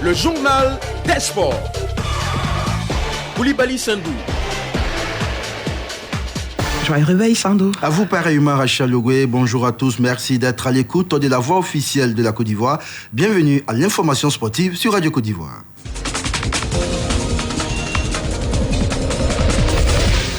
le journal des sports. Koulibaly Sandou. Joyeux réveil, Sandou. À vous pareillement, Rachel Logoué. Bonjour à tous. Merci d'être à l'écoute de la voix officielle de la Côte d'Ivoire. Bienvenue à l'information sportive sur Radio Côte d'Ivoire.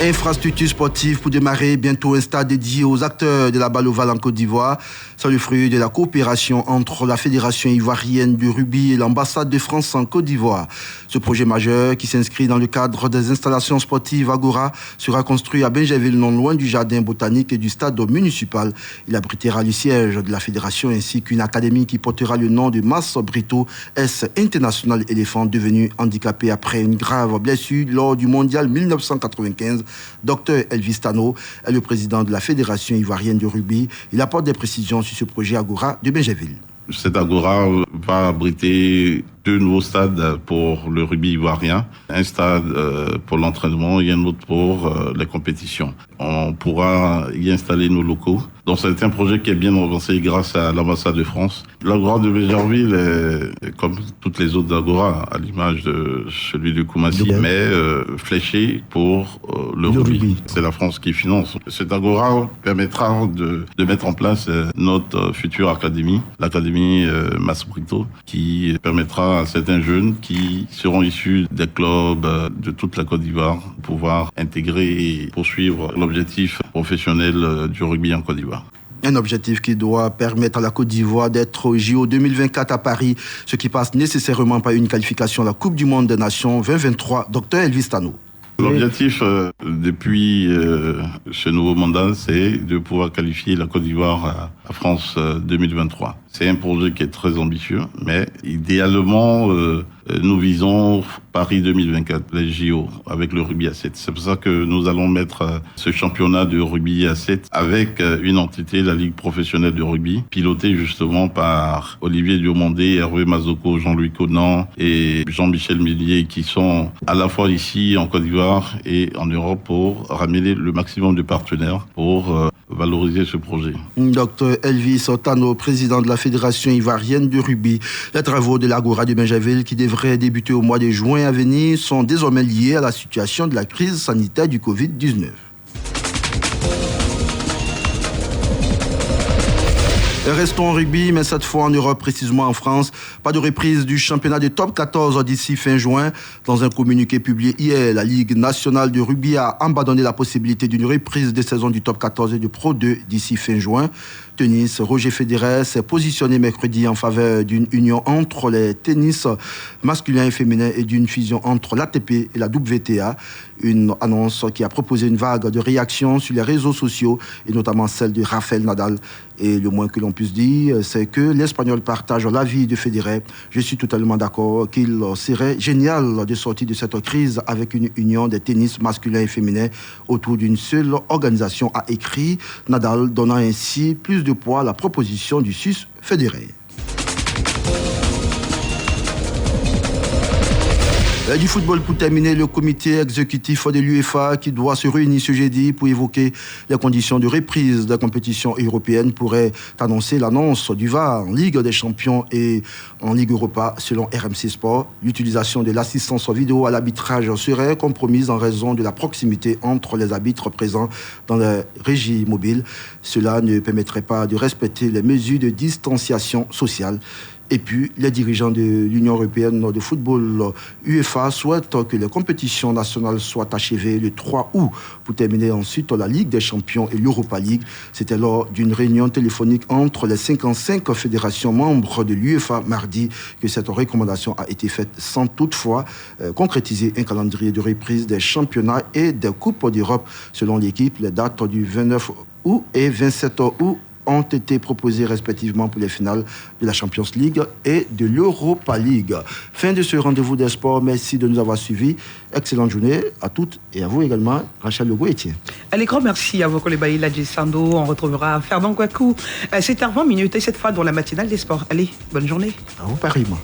Infrastructure sportive pour démarrer bientôt un stade dédié aux acteurs de la balle ovale en Côte d'Ivoire. C'est le fruit de la coopération entre la Fédération ivoirienne du rugby et l'ambassade de France en Côte d'Ivoire. Ce projet majeur, qui s'inscrit dans le cadre des installations sportives Agora, sera construit à Benjerville, non loin du jardin botanique et du stade municipal. Il abritera le siège de la Fédération ainsi qu'une académie qui portera le nom de Mass Brito, S International Éléphant, devenu handicapé après une grave blessure lors du mondial 1995. Dr Elvis Tano est le président de la Fédération ivoirienne du rugby. Il apporte des précisions sur ce projet Agora de Benjerville. Cette Agora va abriter 2 nouveaux stades pour le rugby ivoirien. Un stade pour l'entraînement et un autre pour les compétitions. On pourra y installer nos locaux. Donc c'est un projet qui est bien avancé grâce à l'ambassade de France. L'Agora de Benjerville est comme toutes les autres Agora, à l'image de celui de Koumassi, mais fléché pour le rugby. C'est la France qui finance. Cette Agora permettra de mettre en place notre future académie, l'académie Mass Brito, qui permettra à certains jeunes qui seront issus des clubs de toute la Côte d'Ivoire pouvoir intégrer et poursuivre l'objectif professionnel du rugby en Côte d'Ivoire. Un objectif qui doit permettre à la Côte d'Ivoire d'être au JO 2024 à Paris, ce qui passe nécessairement par une qualification à la Coupe du Monde des Nations 2023. Dr Elvis Tano. L'objectif depuis ce nouveau mandat, c'est de pouvoir qualifier la Côte d'Ivoire à France 2023. C'est un projet qui est très ambitieux, mais idéalement, nous visons Paris 2024, les JO, avec le rugby à 7. C'est pour ça que nous allons mettre ce championnat de rugby à 7 avec une entité, la Ligue professionnelle de rugby, pilotée justement par Olivier Diomandé, Hervé Mazoko, Jean-Louis Conan et Jean-Michel Millier, qui sont à la fois ici en Côte d'Ivoire et en Europe pour ramener le maximum de partenaires pour valoriser ce projet. Dr Elvis Tano, président de la Fédération ivoirienne de rugby. Les travaux de l'Agora de Benjerville, qui devraient débuter au mois de juin à venir, sont désormais liés à la situation de la crise sanitaire du Covid-19. Restons en rugby, mais cette fois en Europe, précisément en France. Pas de reprise du championnat de top 14 d'ici fin juin. Dans un communiqué publié hier, la Ligue nationale de rugby a abandonné la possibilité d'une reprise des saisons du top 14 et du Pro 2 d'ici fin juin. Tennis, Roger Federer s'est positionné mercredi en faveur d'une union entre les tennis masculins et féminins et d'une fusion entre l'ATP et la WTA. Une annonce qui a proposé une vague de réactions sur les réseaux sociaux et notamment celle de Rafael Nadal. Et le moins que l'on puisse dire, c'est que l'Espagnol partage l'avis de Federer. Je suis totalement d'accord qu'il serait génial de sortir de cette crise avec une union des tennis masculins et féminins autour d'une seule organisation, a écrit Nadal, donnant ainsi plus de poids à la proposition du Suisse Federer. Du football pour terminer, le comité exécutif de l'UEFA qui doit se réunir ce jeudi pour évoquer les conditions de reprise de la compétition européenne pourrait annoncer l'annonce du VAR en Ligue des Champions et en Ligue Europa selon RMC Sport. L'utilisation de l'assistance vidéo à l'arbitrage serait compromise en raison de la proximité entre les arbitres présents dans les régies mobiles. Cela ne permettrait pas de respecter les mesures de distanciation sociale. Et puis, les dirigeants de l'Union européenne de football, UEFA, souhaitent que les compétitions nationales soient achevées le 3 août pour terminer ensuite la Ligue des Champions et l'Europa League. C'était lors d'une réunion téléphonique entre les 55 fédérations membres de l'UEFA mardi que cette recommandation a été faite sans toutefois concrétiser un calendrier de reprise des championnats et des Coupes d'Europe. Selon l'équipe, les dates du 29 août et 27 août ont été proposés respectivement pour les finales de la Champions League et de l'Europa League. Fin de ce rendez-vous des sports. Merci de nous avoir suivis. Excellente journée à toutes et à vous également, Rachel Logoué-Etienne. Allez, grand merci à vous, Koulibaly Sandou. On retrouvera Ferdinand Kouakou. C'est à 20 minutes et cette fois dans la matinale des sports. Allez, bonne journée. À vous, pareillement.